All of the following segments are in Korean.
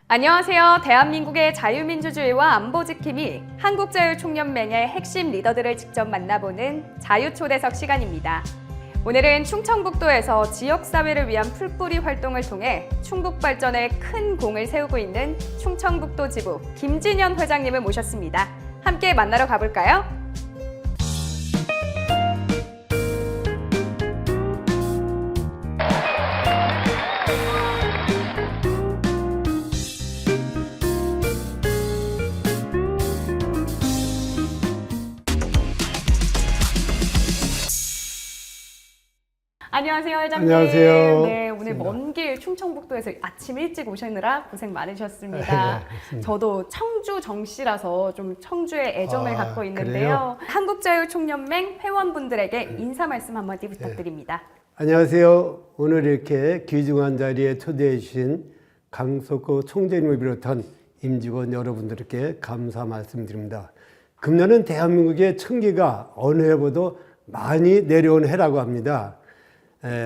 안녕하세요. 대한민국의 자유민주주의와 안보지킴이 한국자유총연맹의 핵심 리더들을 직접 만나보는 자유초대석 시간입니다. 오늘은 충청북도에서 지역사회를 위한 풀뿌리 활동을 통해 충북 발전에 큰 공을 세우고 있는 충청북도 지부 김진현 회장님을 모셨습니다. 함께 만나러 가볼까요? 안녕하세요, 회장님. 안녕하세요. 네, 오늘 먼 길 충청북도에서 아침 일찍 오시느라 고생 많으셨습니다. 저도 청주 정씨라서 좀 청주에 애정을 갖고 있는데요. 한국자유총연맹 회원분들에게 인사 말씀 한마디 부탁드립니다. 안녕하세요. 오늘 이렇게 귀중한 자리에 초대해 주신 강석구 총재님을 비롯한 임직원 여러분들께 감사 말씀드립니다. 금년은 대한민국의 청기가 어느 해보다 많이 내려온 해라고 합니다.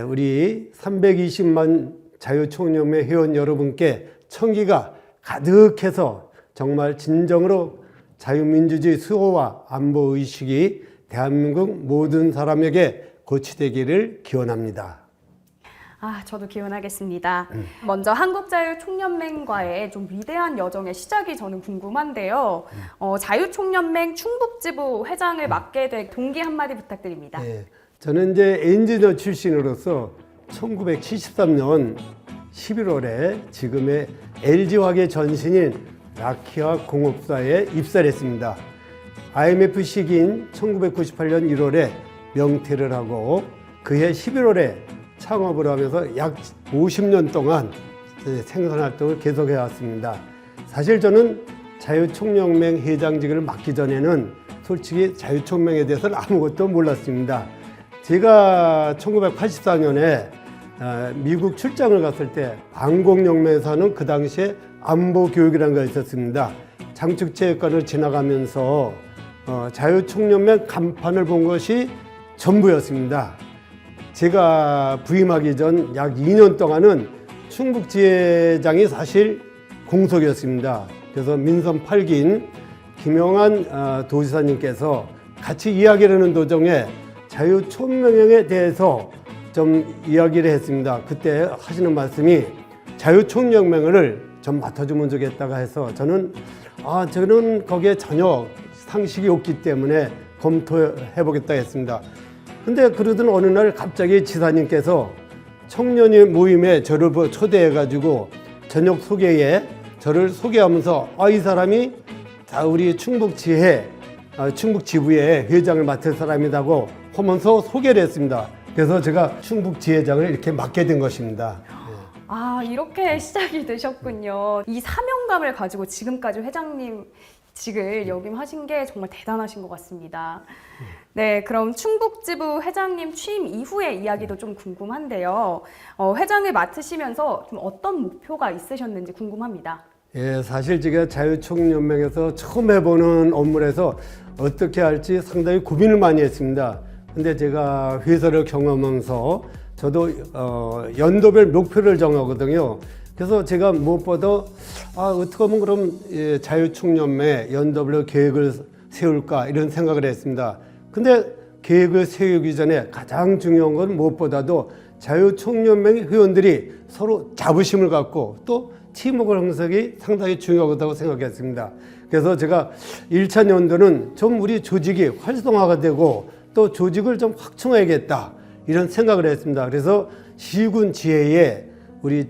우리 320만 자유총연맹 회원 여러분께 청기가 가득해서 정말 진정으로 자유민주주의 수호와 안보의식이 대한민국 모든 사람에게 고취되기를 기원합니다. 저도 기원하겠습니다. 먼저 한국자유총연맹과의 좀 위대한 여정의 시작이 저는 궁금한데요. 자유총연맹 충북지부 회장을 맡게 된 동기 한마디 부탁드립니다. 네, 저는 이제 엔지니어 출신으로서 1973년 11월에 지금의 LG화학의 전신인 라키아 공업사에 입사를 했습니다. IMF 시기인 1998년 1월에 명퇴를 하고 그해 11월에 창업을 하면서 약 50년 동안 생산활동을 계속해 왔습니다. 사실 저는 자유총연맹 회장직을 맡기 전에는 솔직히 자유총연맹에 대해서는 아무것도 몰랐습니다. 제가 1984년에 미국 출장을 갔을 때 안공연맹에서는 그 당시에 안보교육이라는 게 있었습니다. 장축체육관을 지나가면서 자유총연맹 간판을 본 것이 전부였습니다. 제가 부임하기 전 약 2년 동안은 충북지회장이 사실 공석이었습니다. 그래서 민선 8기인 김영한 도지사님께서 같이 이야기를 하는 도중에 자유총연맹에 대해서 좀 이야기를 했습니다. 그때 하시는 말씀이 자유총연맹을 좀 맡아주면 좋겠다고 해서 저는 거기에 전혀 상식이 없기 때문에 검토해보겠다 했습니다. 근데 그러던 어느 날 갑자기 지사님께서 청년이 모임에 저를 초대해가지고 저녁 소개에 저를 소개하면서 이 사람이 다 우리 충북지회, 충북지부의 회장을 맡을 사람이라고 하면서 소개를 했습니다. 그래서 제가 충북지회장을 이렇게 맡게 된 것입니다. 이렇게 시작이 되셨군요. 이 사명감을 가지고 지금까지 회장님직을 역임하신 게 정말 대단하신 것 같습니다. 네, 그럼 충북지부 회장님 취임 이후의 이야기도 좀 궁금한데요. 회장을 맡으시면서 좀 어떤 목표가 있으셨는지 궁금합니다. 예, 사실 제가 자유총연맹에서 처음 해보는 업무라서 어떻게 할지 상당히 고민을 많이 했습니다. 근데 제가 회사를 경험하면서 저도 연도별 목표를 정하거든요. 그래서 제가 무엇보다 어떻게 하면 그럼 자유총연맹 연도별 계획을 세울까 이런 생각을 했습니다. 근데 계획을 세우기 전에 가장 중요한 건 무엇보다도 자유총연맹 회원들이 서로 자부심을 갖고 또 팀워크 형성이 상당히 중요하다고 생각했습니다. 그래서 제가 1차 연도는 좀 우리 조직이 활성화가 되고 또 조직을 좀 확충해야겠다 이런 생각을 했습니다. 그래서 시군 지회에 우리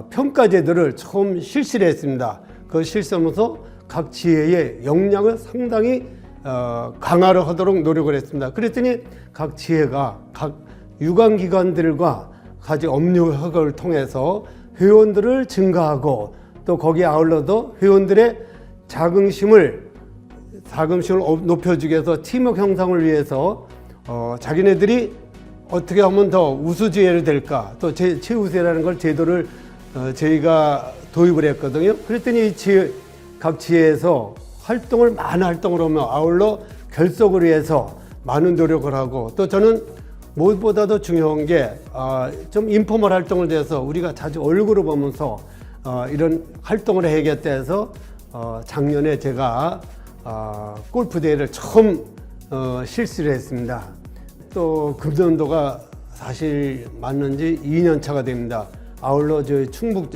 평가제도를 처음 실시를 했습니다. 그걸 실시하면서 각 지회의 역량을 상당히 강화를 하도록 노력을 했습니다. 그랬더니 각 지회가 각 유관기관들과 같이 업무 협업을 통해서 회원들을 증가하고 또 거기에 아울러도 회원들의 자긍심을 높여주기 위해서 팀워크 형성을 위해서 자기네들이 어떻게 하면 더 우수지회를 될까 또 최우수라는 걸 제도를 저희가 도입을 했거든요. 그랬더니 각 지회에서 많은 활동을 하며 아울러 결속을 위해서 많은 노력을 하고 또 저는 무엇보다도 중요한 게 좀 인포멀 활동을 위해서 우리가 자주 얼굴을 보면서 이런 활동을 해야겠다 해서 작년에 제가 골프 대회를 처음 실시를 했습니다. 또 금년도가 사실 맞는 지 2년 차가 됩니다. 아울러 저희 충북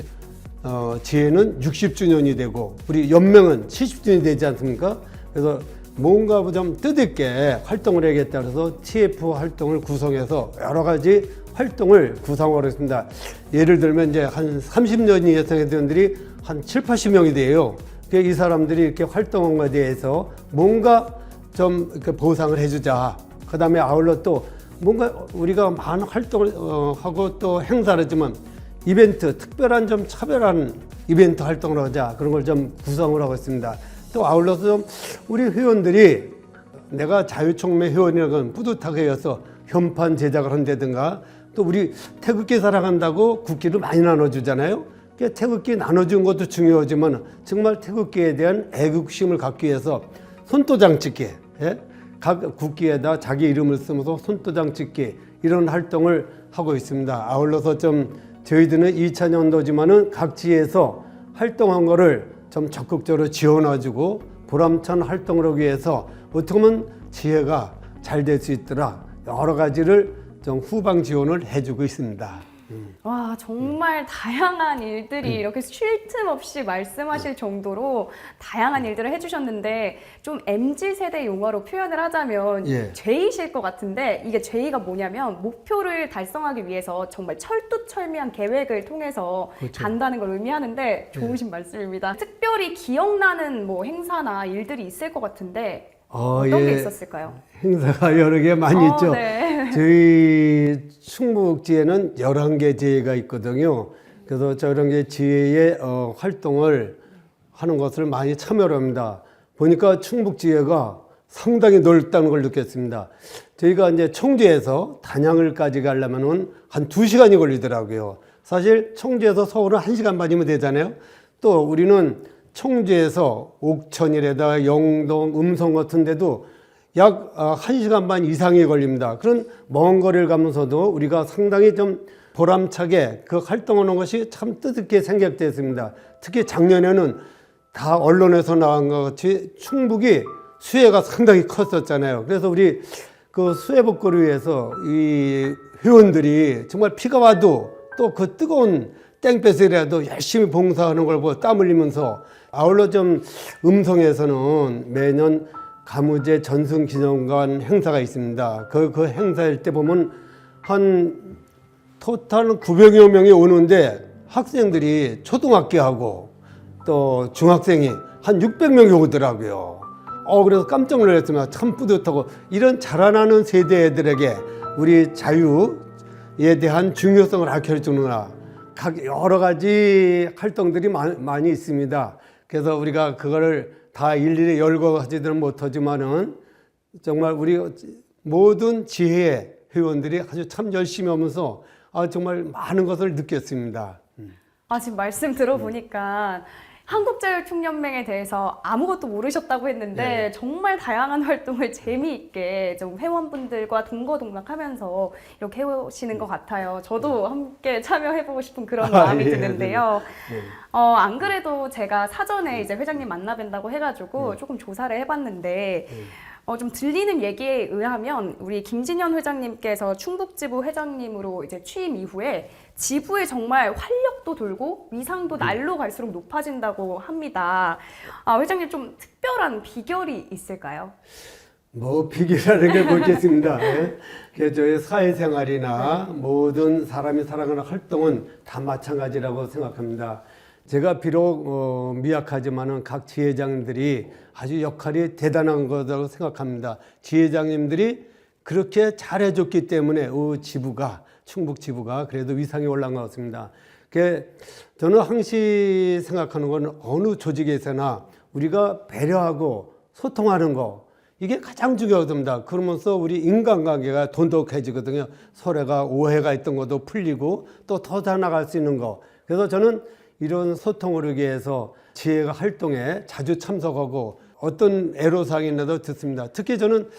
지회는 60주년이 되고 우리 연맹은 70주년이 되지 않습니까? 그래서 뭔가 좀 뜻있게 활동을 해야겠다 그래서 TF 활동을 구성해서 여러 가지 활동을 구성하고 있습니다. 예를 들면 이제 한 30년 이상의 회원들이 한 7, 80명이 돼요. 이 사람들이 이렇게 활동한 것에 대해서 뭔가 좀 이렇게 보상을 해주자. 그 다음에 아울러 또 뭔가 우리가 많은 활동을 하고 또 행사를 하지만 이벤트, 특별한 좀 차별한 이벤트 활동을 하자. 그런 걸 좀 구성을 하고 있습니다. 또 아울러서 좀 우리 회원들이 내가 자유총매 회원이라는 건 뿌듯하게 해서 현판 제작을 한다든가 또 우리 태극기 사랑한다고 국기를 많이 나눠주잖아요. 태극기 나눠준 것도 중요하지만 정말 태극기에 대한 애국심을 갖기 위해서 손도장 찍기, 각 국기에다 자기 이름을 쓰면서 손도장 찍기 이런 활동을 하고 있습니다. 아울러서 좀 저희들은 2000년도지만은 각 지에서 활동한 거를 좀 적극적으로 지원해주고 보람찬 활동을 하기 위해서 어떻게 보면 지혜가 잘 될 수 있더라 여러 가지를 좀 후방 지원을 해주고 있습니다. 와, 정말 다양한 일들이 이렇게 쉴 틈 없이 말씀하실 정도로 다양한 일들을 해주셨는데 좀 MZ세대 용어로 표현을 하자면 예. 죄이실 것 같은데 이게 죄이가 뭐냐면 목표를 달성하기 위해서 정말 철두철미한 계획을 통해서 그렇죠. 간다는 걸 의미하는데 좋으신 말씀입니다. 특별히 기억나는 뭐 행사나 일들이 있을 것 같은데 어떤 게 있었을까요? 행사가 여러 개 많이 있죠. 네. 저희 충북지에는 11개 지회가 있거든요. 그래서 저런 게 지회의 활동을 하는 것을 많이 참여를 합니다. 보니까 충북지회가 상당히 넓다는 걸 느꼈습니다. 저희가 이제 청주에서 단양을까지 가려면은 한 2시간이 걸리더라고요. 사실 청주에서 서울은 1시간 반이면 되잖아요. 또 우리는 청주에서 옥천이라다 영동, 음성 같은 데도 약 1시간 반 이상이 걸립니다. 그런 먼 거리를 가면서도 우리가 상당히 좀 보람차게 그 활동하는 것이 참 뜻있게 생각됐습니다. 특히 작년에는 다 언론에서 나온 것 같이 충북이 수해가 상당히 컸었잖아요. 그래서 우리 그 수해 복구를 위해서 이 회원들이 정말 비가 와도 또 그 뜨거운 땡볕이라도 열심히 봉사하는 걸 보고 땀 흘리면서 아울러 좀 음성에서는 매년 가무제 전승기념관 행사가 있습니다. 그 행사일 때 보면 한 토탈 900여 명이 오는데 학생들이 초등학교하고 또 중학생이 한 600명이 오더라고요. 그래서 깜짝 놀랐습니다. 참 뿌듯하고 이런 자라나는 세대들에게 우리 자유에 대한 중요성을 가르쳐주느라 각 여러 가지 활동들이 많이 있습니다. 그래서 우리가 그거를 다 일일이 열거하지는 못하지만은 정말 우리 모든 지혜의 회원들이 아주 참 열심히 하면서 정말 많은 것을 느꼈습니다. 지금 말씀 들어보니까 한국자율총연맹에 대해서 아무것도 모르셨다고 했는데 네. 정말 다양한 활동을 재미있게 좀 회원분들과 동거동락하면서 이렇게 해오시는 것 같아요. 저도 함께 참여해보고 싶은 그런 마음이 예, 드는데요. 네. 안 그래도 제가 사전에 이제 회장님 만나뵌다고 해가지고 조금 조사를 해봤는데 좀 들리는 얘기에 의하면 우리 김진현 회장님께서 충북지부 회장님으로 이제 취임 이후에 지부에 정말 활력도 돌고 위상도 날로 갈수록 높아진다고 합니다. 회장님 좀 특별한 비결이 있을까요? 뭐 비결이라는 게 뭐겠습니다. 그래서 저희 사회생활이나 모든 사람이 살아가는 활동은 다 마찬가지라고 생각합니다. 제가 비록 미약하지만은 각 지회장님들이 아주 역할이 대단한 거라고 생각합니다. 지회장님들이 그렇게 잘해줬기 때문에 지부가 충북 지부가 그래도 위상이 올라간 것 같습니다. 저는 항시 생각하는 건 어느 조직에서나 우리가 배려하고 소통하는 거 이게 가장 중요하답니다. 그러면서 우리 인간관계가 돈독해지거든요. 서로가 오해가 있던 것도 풀리고 또 더 잘 나갈 수 있는 거. 그래서 저는 이런 소통을 하기 위해서 지혜가 활동에 자주 참석하고 어떤 애로사항이 있나도 듣습니다. 특히 저는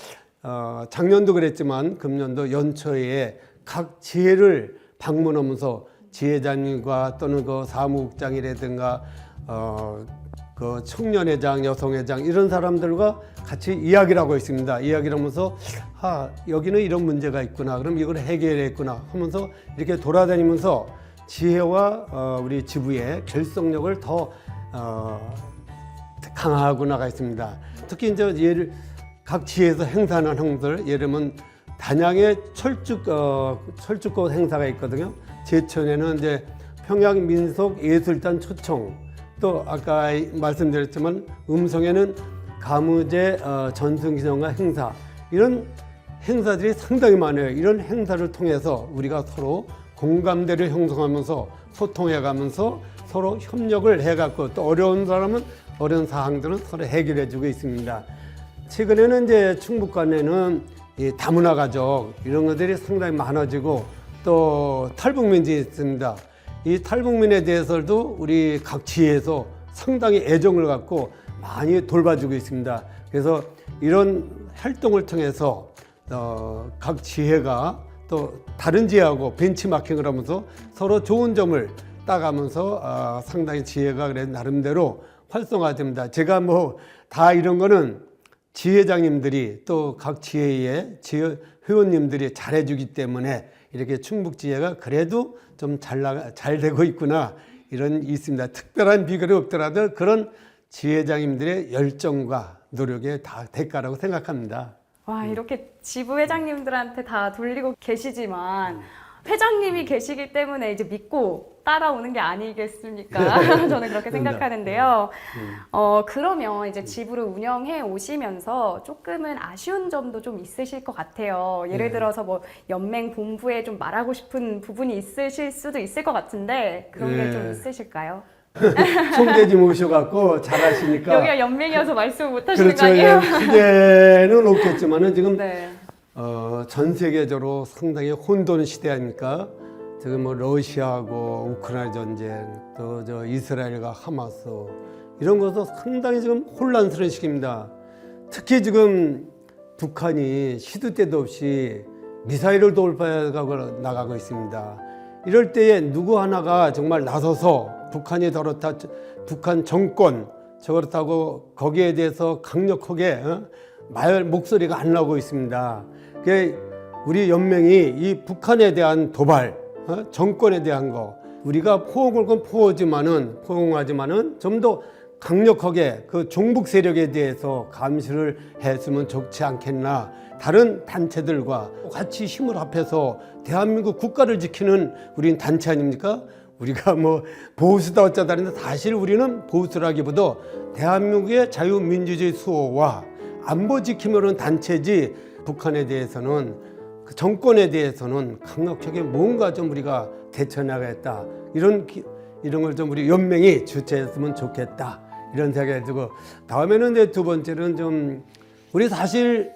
작년도 그랬지만 금년도 연초에 각 지혜를 방문하면서 지회장님과 또는 그 사무국장이라든가 그 청년회장, 여성회장 이런 사람들과 같이 이야기를 하고 있습니다. 이야기를 하면서 여기는 이런 문제가 있구나. 그럼 이걸 해결했구나 하면서 이렇게 돌아다니면서 지혜와 우리 지부의 결속력을 더 강화하고 나가 있습니다. 특히 이제 각 지혜에서 행사하는 행사들, 예를 들면 단양에 철쭉꽃 행사가 있거든요. 제천에는 이제 평양민속예술단 초청, 또 아까 말씀드렸지만 음성에는 가무제 전승기념관 행사, 이런 행사들이 상당히 많아요. 이런 행사를 통해서 우리가 서로 공감대를 형성하면서 소통해가면서 서로 협력을 해갖고 또 어려운 사람은 어려운 사항들은 서로 해결해주고 있습니다. 최근에는 이제 충북관에는 이 다문화 가족 이런 것들이 상당히 많아지고 또 탈북민들이 있습니다. 이 탈북민에 대해서도 우리 각 지회에서 상당히 애정을 갖고 많이 돌봐주고 있습니다. 그래서 이런 활동을 통해서 각 지회가 또 다른 지회하고 벤치마킹을 하면서 서로 좋은 점을 따가면서 상당히 지혜가 그래 나름대로 활성화됩니다. 제가 뭐 다 이런 거는 지회장님들이 또 각 지회의 지회 회원님들이 잘해주기 때문에 이렇게 충북지회가 그래도 좀 잘 되고 있구나 이런 있습니다. 특별한 비결이 없더라도 그런 지회장님들의 열정과 노력의 다 대가라고 생각합니다. 와, 이렇게 지부 회장님들한테 다 돌리고 계시지만 회장님이 계시기 때문에 이제 믿고 따라오는 게 아니겠습니까? 저는 그렇게 생각하는데요. 그러면 이제 지부를 운영해 오시면서 조금은 아쉬운 점도 좀 있으실 것 같아요. 예를 들어서 뭐 연맹 본부에 좀 말하고 싶은 부분이 있으실 수도 있을 것 같은데 그런 게 좀 있으실까요? 총재님 오셔갖고 잘하시니까 여기가 연맹이어서 말씀 못 하시는 그렇죠. 거 아니에요? 크게는 없겠지만은 지금 네. 전 세계적으로 상당히 혼돈 시대 아닙니까? 지금 뭐 러시아하고 우크라이나 전쟁, 또 저 이스라엘과 하마스 이런 것도 상당히 지금 혼란스러운 시기입니다. 특히 지금 북한이 시도 때도 없이 미사일을 돌파해가고 나가고 있습니다. 이럴 때에 누구 하나가 정말 나서서 북한이 저렇다, 북한 정권 저렇다고 거기에 대해서 강력하게 말 목소리가 안 나오고 있습니다. 우리 연맹이 이 북한에 대한 도발, 정권에 대한 거 우리가 포옹을 건 포옹하지만은 좀 더 강력하게 그 종북 세력에 대해서 감시를 했으면 좋지 않겠나. 다른 단체들과 같이 힘을 합해서 대한민국 국가를 지키는 우린 단체 아닙니까? 우리가 뭐 보수다 어쩌다 했는데 사실 우리는 보수라기보다 대한민국의 자유민주주의 수호와 안보 지키려는 단체지 북한에 대해서는 그 정권에 대해서는 강력하게 뭔가 좀 우리가 대처나가겠다 이런 걸 좀 우리 연맹이 주최했으면 좋겠다 이런 생각이 들고 다음에는 이제 두 번째는 좀 우리 사실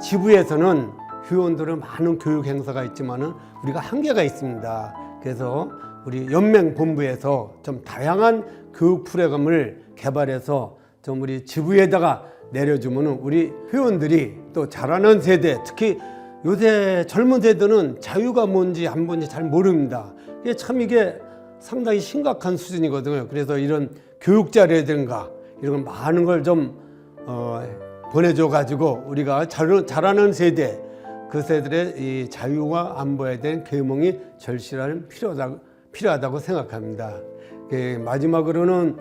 지부에서는 회원들은 많은 교육 행사가 있지만은 우리가 한계가 있습니다. 그래서 우리 연맹 본부에서 좀 다양한 교육 프로그램을 개발해서 좀 우리 지부에다가 내려주면은 우리 회원들이 또 자라는 세대, 특히 요새 젊은 세대는 자유가 뭔지 안 뭔지 잘 모릅니다. 이게 상당히 심각한 수준이거든요. 그래서 이런 교육 자료라든가 이런 많은 걸 좀 보내줘 가지고 우리가 자라는 세대, 그 세대의 이 자유와 안보에 대한 계몽이 절실한 필요하다고 생각합니다. 마지막으로는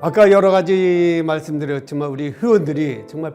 아까 여러 가지 말씀드렸지만 우리 회원들이 정말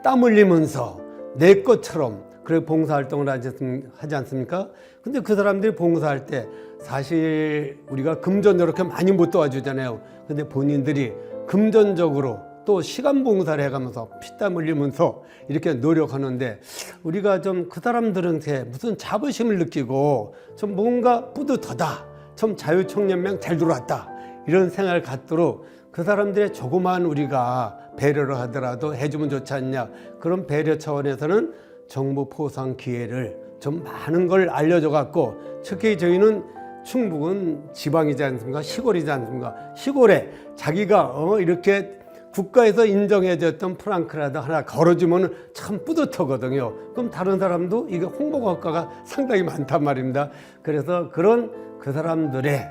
땀 흘리면서 내 것처럼 그렇게 봉사활동을 하지 않습니까? 근데 그 사람들이 봉사할 때 사실 우리가 금전적으로 이렇게 많이 못 도와주잖아요. 근데 본인들이 금전적으로 또 시간 봉사를 해가면서 피땀 흘리면서 이렇게 노력하는데 우리가 좀 그 사람들한테 무슨 자부심을 느끼고 좀 뭔가 뿌듯하다. 좀 자유총연맹 잘 들어왔다. 이런 생각을 갖도록 그 사람들의 조그마한 우리가 배려를 하더라도 해주면 좋지 않냐. 그런 배려 차원에서는 정보 포상 기회를 좀 많은 걸 알려줘 갖고 특히 저희는 충북은 지방이지 않습니까? 시골이지 않습니까? 시골에 자기가 이렇게 국가에서 인정해줬던 프랑크라도 하나 걸어주면 참 뿌듯하거든요. 그럼 다른 사람도 이게 홍보 효과가 상당히 많단 말입니다. 그래서 그런 그 사람들의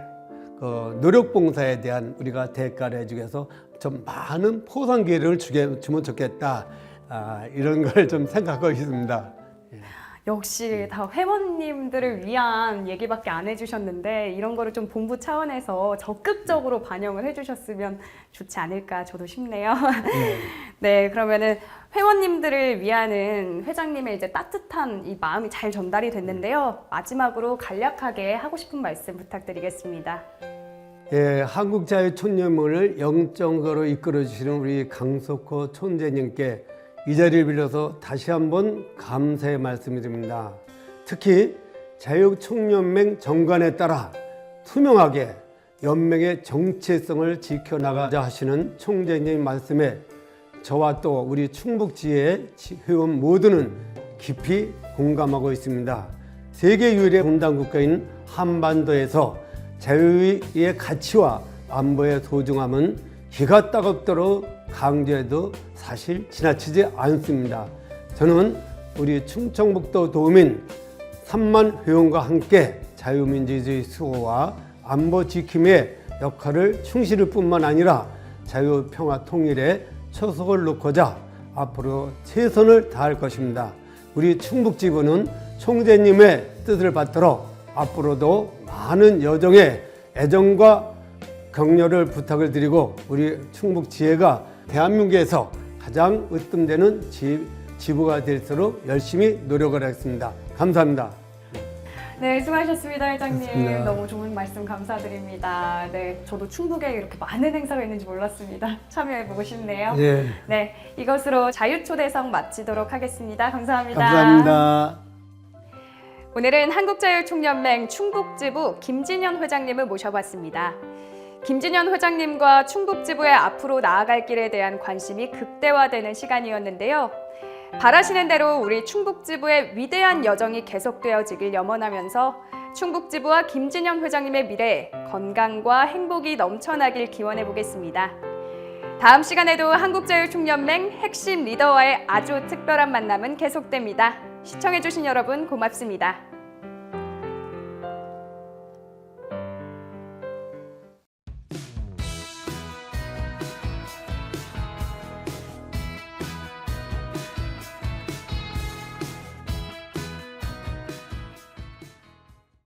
그 노력봉사에 대한 우리가 대가를 해주기 위해서 좀 많은 포상 기회를 주면 좋겠다. 이런 걸 좀 생각하고 있습니다. 역시 다 회원님들을 위한 얘기밖에 안 해주셨는데 이런 거를 좀 본부 차원에서 적극적으로 반영을 해주셨으면 좋지 않을까 저도 싶네요. 네, 그러면은 회원님들을 위하는 회장님의 이제 따뜻한 이 마음이 잘 전달이 됐는데요. 마지막으로 간략하게 하고 싶은 말씀 부탁드리겠습니다. 예, 한국자유총연맹을 영적으로 이끌어 주시는 우리 강석호 촌재님께 이 자리를 빌려서 다시 한번 감사의 말씀을 드립니다. 특히 자유총연맹 정관에 따라 투명하게 연맹의 정체성을 지켜나가자 하시는 총재님 말씀에 저와 또 우리 충북지의 회원 모두는 깊이 공감하고 있습니다. 세계 유일의 분단 국가인 한반도에서 자유의 가치와 안보의 소중함은 기가 따갑도록 강조해도 사실 지나치지 않습니다. 저는 우리 충청북도 도민 3만 회원과 함께 자유민주주의 수호와 안보 지킴의 역할을 충실할 뿐만 아니라 자유, 평화, 통일에 초석을 놓고자 앞으로 최선을 다할 것입니다. 우리 충북지부는 총재님의 뜻을 받들어 앞으로도 많은 여정에 애정과 격려를 부탁을 드리고 우리 충북지회가 대한민국에서 가장 으뜸되는 지부가 될수록 열심히 노력을 하겠습니다. 감사합니다. 네, 수고하셨습니다, 회장님. 고맙습니다. 너무 좋은 말씀 감사드립니다. 네, 저도 충북에 이렇게 많은 행사가 있는지 몰랐습니다. 참여해보고 싶네요. 네, 네, 이것으로 자유초대석 마치도록 하겠습니다. 감사합니다. 감사합니다. 오늘은 한국자유총연맹 충북지부 김진현 회장님을 모셔봤습니다. 김진현 회장님과 충북지부의 앞으로 나아갈 길에 대한 관심이 극대화되는 시간이었는데요. 바라시는 대로 우리 충북지부의 위대한 여정이 계속되어지길 염원하면서 충북지부와 김진현 회장님의 미래에 건강과 행복이 넘쳐나길 기원해 보겠습니다. 다음 시간에도 한국자유총연맹 핵심 리더와의 아주 특별한 만남은 계속됩니다. 시청해주신 여러분 고맙습니다.